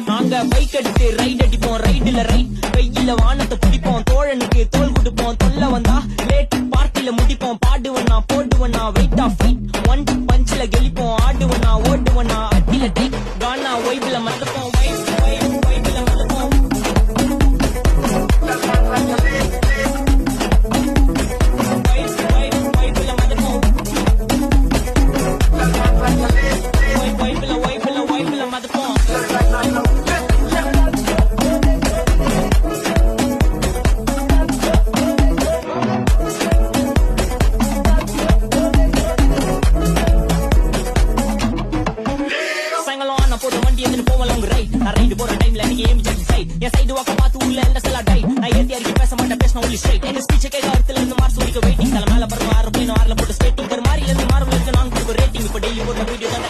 நாங்க பைக் எடுத்து ரைட் அடிப்போம், ரைடுல ரைட் வெயில வானத்தை பிடிப்போம், தோழனுக்கு தோல் கொடுப்போம், தொல்ல வந்தா லேட் பார்ட்டில முடிப்போம், பாடுவனா போடுவனா வெயிட் ஆஃப் ஃபைட் ஒன் பஞ்சில கெளிப்போம், ஆடுவனா ஓடுவனா அட்டில டைட் கானா வைப்ல மறப்போம், வைப்ல மறப்போம். போட்டு வண்டி எதுன்னு போவலாம் உங்க ரைட் நான் ரைடு போற டைம்ல நீங்க ஏமி ஜட்ஜ் சைட் என் சைடு வாக்க பார்த்து உள்ள எந்த செல்லா டை நான் ஏத்தி அடிக்க பேச மாட்டேன் பேசணும் ஒன்லி ஸ்ட்ரைட் எங்க ஸ்பீச் கேட்க அர்த்தத்துல இருந்து மார்ஸ் வரைக்கும் வெயிட்டிங் தலை மேல பரவ ஆறு பிளேன் ஆறுல போட்டு ஸ்டேட்டிங் ஒரு மாதிரில இருந்து மார்வல் இருக்கு நாங்க ரேட்டிங் இப்போ டெய்லி போட்ட வீடியோ தான்